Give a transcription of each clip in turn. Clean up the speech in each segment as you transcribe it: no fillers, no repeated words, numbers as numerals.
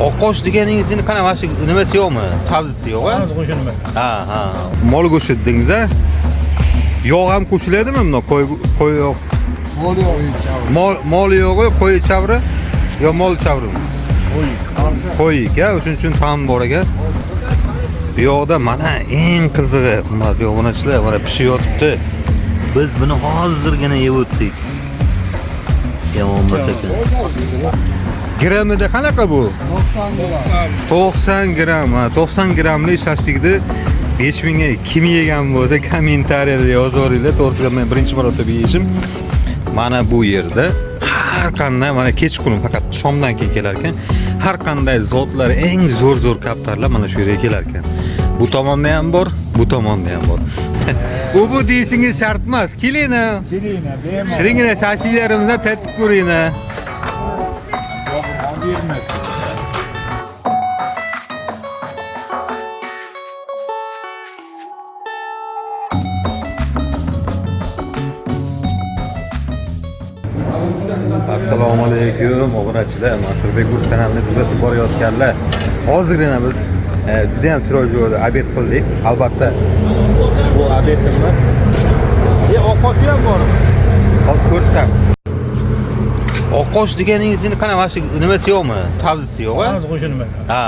Oqosh deganingizni qana mana shu nimasi yo'qmi? Sabzisi yo'q-a? Sabzi qo'shilmaydi. Ha. Mol go'shti dedingiz-a? Yog' ham qo'shiladimi bunda? Qo'y yo'q. Mol yog'i, qo'y chavri yo mol chavrimi? Qo'yik-a, o'shuning uchun ta'm bor ekan. Bu yoqda mana eng qizig'i, hurmatli obunachilar, mana pishiyotibdi. Biz buni hozirgina yeb o'tdik. Yomon emas ekan. Gramida qanaqa bu? 90 gram. 90 gramli shashlikni 5000 ga kim yegan bo'lsa kommentariyada yozaveringlar. To'g'risi men birinchi marotaba yeyishim. Mana bu yerda har qanday mana kechqurun faqat shomdan keyin kelar ekan. Har qanday zotlar eng zo'r kaptarlar mana shu yerga kelar ekan. Bu tomonda ham bor, bu tomonda ham bor. Bu deyishingiz shart emas. Kelinglar. Bemalol. Shiringina shashliklarimizni tatib ko'ringlar. Assalomu alaykum obunachilar. Masurbek Uz kanalini kuzatib borayotganlar. Hozirgina biz juda ham chiroyli joyda obed qildik. Albatta bu obed emas. Oqosh ham bor. Hozir ko'rsam. Oqosh deganingizni qana mana shu nimasi yo'qmi? Sabzisi yo'q-a? Sabzi qo'shilmaydi. Ha.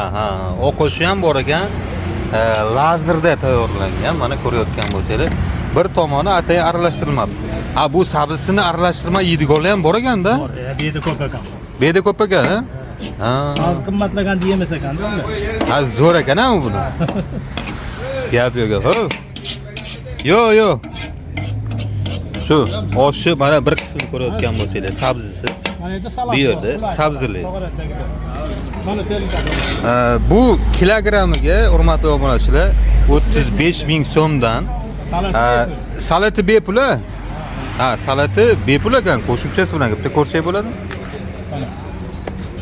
Oqosh ham bor ekan. Lazerda tayyorlangan. Mana ko'rayotgan bo'lsangiz, bir tomoni atay aralashtirilmabdi. Bu sabzisini aralashtirma yeydiganlar ham bor ekanda. Bor, bu yerda ko'p ekan. Bu yerda ko'p ekan, ha? Sabzi qimmatlagan deyemas ekanda. Zo'r ekan-a buni. Gap yo'q. Ho. Yo. Shu oshni mana bir qismini ko'rayotgan bo'lsangiz, sabzisi. Mana yerda salat. Bu yerda sabzili. Mana terlik. Bu kilogrammiga, hurmatli obunachilar, 35 ming so'mdan salati bepul. Salati bepul ekan, qo'shimchasi bilan bitta ko'rsak bo'ladi.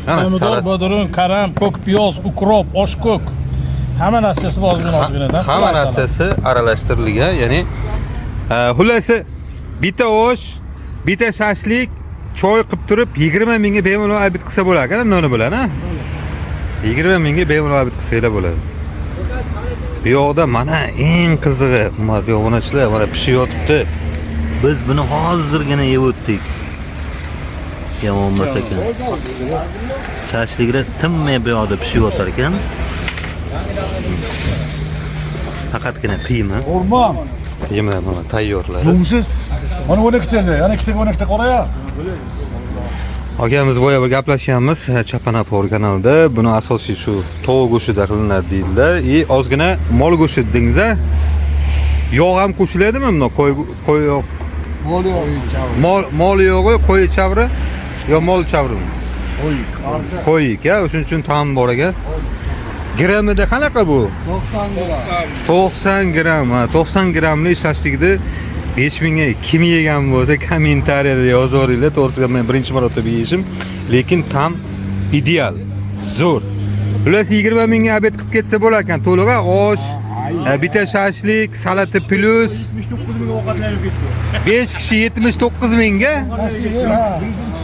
Pomidor, bodring, karam, ko'k piyoz, ukrop, oshko'k. Hamma narsasi ozgina-ozginadan. Hamma narsasi aralashtirilgan, ya'ni xulasi bitta osh, bitta shashlik, choy qilib turib 20 mingga bemalol obed qilsa bo'lar ekan, noni bilan, ha? 20 mingga bemalol obed qilsanglar bo'ladi. Bu yoqda mana eng qizig'i, hurmatli obunachilar, mana pishiyotibdi. Biz buni hozirgina yeb o'tdik. Yomon emas ekan. Shashliklar tinmay bu yoqda pishib o'tar ekan. Faqatgina qiyma. O'rmon. Qiyma mana tayyorladi. Zo'msiz. Mana 12 tanda, yana 12 ta qora-ya. Akamiz boya bir gaplashganmiz Chapanapor kanalida. Buni asosiy shu tovuq go'shtida qilinadi deydilar. Ozgina mol go'shti dedingiz-a? Yog' ham qo'shiladimi bunda? Qo'y yo'q. Mol yog'i, qo'y chavri yo mol chavrimi? Qo'yik-a, o'shuning uchun ta'm bor ekan. Gramida qanaqa bu? 90 gram. 90 gramli shashlikni 5000 ga kim yegan bo'lsa kommentariyada yozaveringlar. To'g'risi men birinchi marotaba yeyishim, lekin ta'm ideal, zo'r. Ular 20 ming ga obed qilib ketsa bo'lar ekan, to'liq-a, osh, bitta shashlik, salati plus 79 ming ovqatlanib ketdi. 5 kishi 79 mingga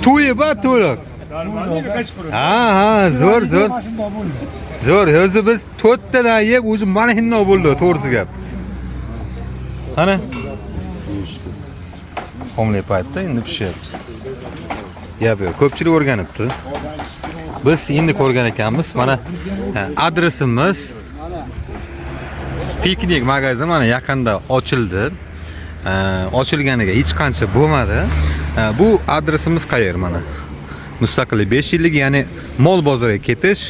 to'yib-a to'liq. Ha, zo'r. Zo'r. O'zi biz 4 tadan yeb, o'zi mana hinno bo'ldi, to'g'risi gap. Qani? Homli paytda endi pishyapti. Yo'q, ko'pchilik o'rganibdi. Biz endi ko'rgan ekanmiz. Mana adresimiz Piknik magazin mana yaqinda ochildi. Ochilganiga hech qancha bo'lmadi. Bu adresimiz qayer mana? Mustaqillik 5 yillik, ya'ni mol bozoriga ketish,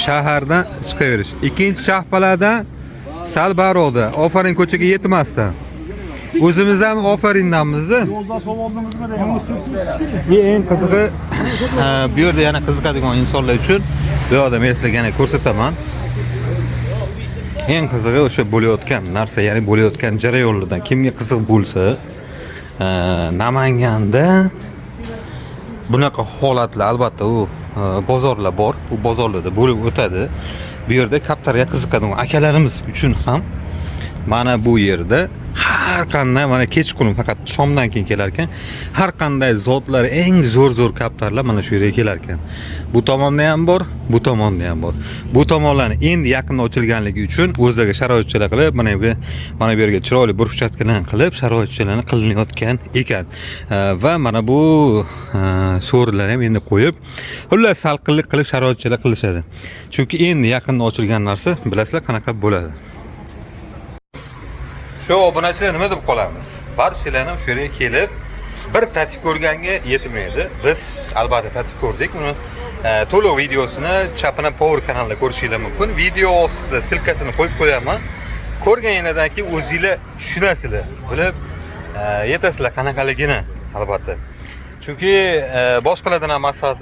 shahardan chiqaverish. Ikkinchi Shahpaladan sal baroqda, Ofarin ko'chaga yetmasdan. O'zimiz ham Ofarindanmiz-da. Eng qizig'i bu yerda yana qiziqadigan insonlar uchun bu yoqda men sizlarga yana ko'rsataman. Eng qizig'i o'sha bo'layotgan narsa, ya'ni bo'layotgan jarayonlardan kimga qiziq bo'lsa, Namanganda bunaqa holatlar albatta u bozorlar bor, u bozorlarda bo'lib o'tadi. Bu yerda kaptarga qiziqadigan akalarimiz uchun ham mana bu yerda har qanday mana kechqurun faqat shomdan keyin kelar ekan. Har qanday zotlar eng zo'r kaptarlar mana shu yerga kelar ekan. Bu tomonda ham bor, bu tomonda ham bor. Bu tomonlarni endi yaqinda ochilganligi uchun o'zlariga sharoitchilar qilib, mana bu yerga chiroyli burchakchalar qilib, sharoitchilarni qilinayotgan ekan. Va mana bu so'rilar ham endi qo'yib, xullas salqinlik qilib sharoitchilar qilishadi. Chunki endi yaqinda ochilgan narsa, bilasizlar qanaqa bo'ladi. Shu obunachilar nima deb qolamiz? Barchalarni shu yerga kelib bir tatib ko'rganga yetmaydi. Biz albatta tatib ko'rdik. Uni to'liq videosini Chapina Power kanalida ko'rishingiz mumkin. Video ostida silkasini qo'yib qo'yaman. Ko'rganingizdan keyin o'zingizlar tushunasizlar. Bilib yetasizlar qanaqaligini albatta. Chunki boshqalardan ham maslahat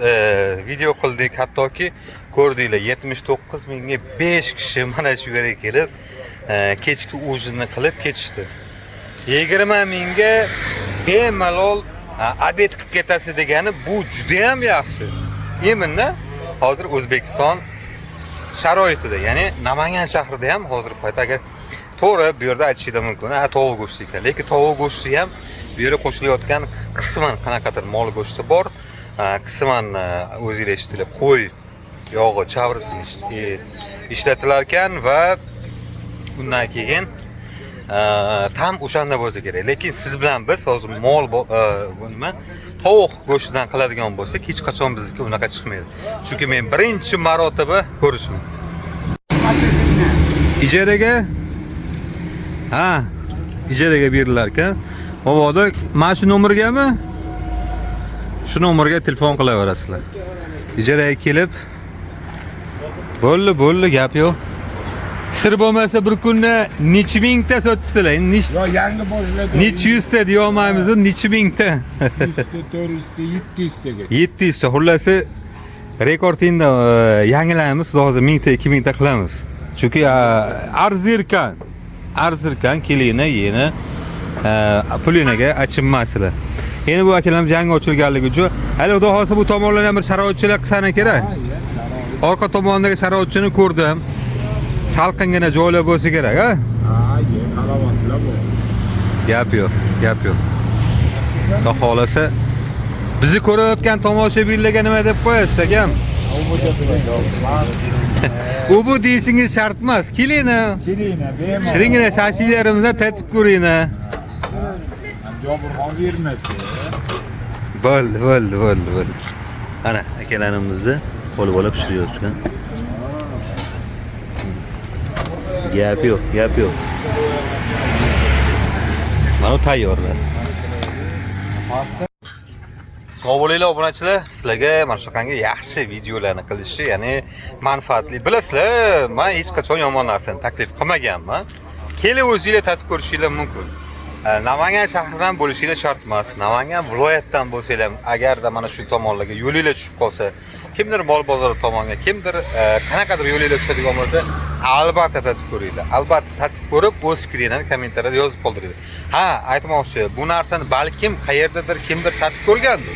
video qildik, hattoki ko'rdinglar 79 mingga 5 kishi mana shu yerga kelib kechki ujinni qilib ketishdi. 20 mingga bemalol obed qilib ketasiz degani bu juda ham yaxshi. Eminda hozir O'zbekiston sharoitida, ya'ni Namangan shahrida ham hozir payt agar to'g'ri bu yerda aytishingiz mumkin, tovuq go'shti ekan. Lekin tovuq go'shti ham bu yerga qo'shilayotgan qisman qanaqadir mol go'shti bor, qisman o'zingizlar eshitdinglar, qo'y yog'i, chavrisi ishlatilar ekan va undan keyin tam o'shanda bo'lsa kerak. Lekin siz bilan biz hozir mol nima tovuq go'shtidan qiladigan bo'lsak, hech qachon bizga unaqa chiqmaydi. Chunki men birinchi marotaba ko'rishim. Ijaraga ijaraga berilar ekan. Mabodo mana shu nomergami? Shu nomerga telefon qilaverasizlar. Ijaraga kelib bo'ldi gap yo'q. Sir bo'lmasa bir kunda necha mingta sotsizlar? Yo yangi boshladi. Necha yuzta deyolmaymiz, necha mingta? 100 ta, 400 ta, 700 taga. 700 ta. Xullasi rekordinda yangilaymiz, hozir 1000 ta, 2000 ta qilamiz. Chunki arzirkan kelini yeni pulinaga achinmasizlar. Endi bu akalarimiz yangi ochilganligi uchun, hali xudo xolsa bu tomonlarga bir sharoitchilar qilsana kerak. Orqa tomondagi sharoitchini ko'rdim. Salqingina joylar bo'lsa kerak, ha? Qalavatlar bu. Gap yo'q. Xudo xolasa bizni ko'rayotgan tomoshabinlarga nima deb qo'yasiz akam? U bu deyishingiz shart emas. Kelinglar. Bemalol. Shiringina shashiylarimizni tatib ko'ringlar. Jobirxon bermasin. Bo'ldi. Ana akalarimizni qo'lib olib pishirayotgan. Gap yo'q. Mana tayyorlar. Sog' bo'linglar obunachilar. Sizlarga mana shunaqangi yaxshi videolarni qilishni, ya'ni manfaatli. Bilasizlar, men hech qachon yomon narsani taklif qilmaganman. Kelib o'zingizlar tatib ko'rishingiz mumkin. Namangan shahridan bo'lishingiz shart emas. Namangan viloyatdan bo'lsanglar, agarda mana shu tomonlarga yo'linglar tushib qolsa, kimdir mol bozori tomonga, kimdir qanaqadir yo'linglar tushadigan bo'lsa, albatta tatib ko'ringlar. Albatta tatib ko'rib, o'z fikringizni kommentariyada yozib qoldiringlar. Aytmoqchi, bu narsani balkim qayerdadir kimdir tatib ko'rgandir.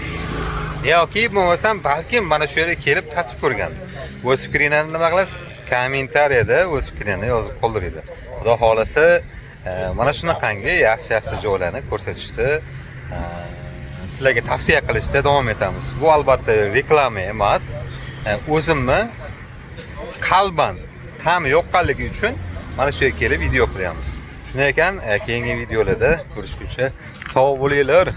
Yoki bo'lmasam balkim mana shu yerga kelib tatib ko'rgandir. O'z fikringizni nima qilasiz? Kommentariyada o'z fikringizni yozib qoldiringlar. Xudo xolasa mana shunaqangi yaxshi joylarni ko'rsatishda sizlarga tavsiya qilishda davom etamiz. Bu albatta reklama emas. O'zimni qalban ta'mi yoqqanligi uchun mana shu yerga kelib video qilyapmiz. Shunday ekan, keyingi videolarda ko'rishguncha sog' bo'linglar.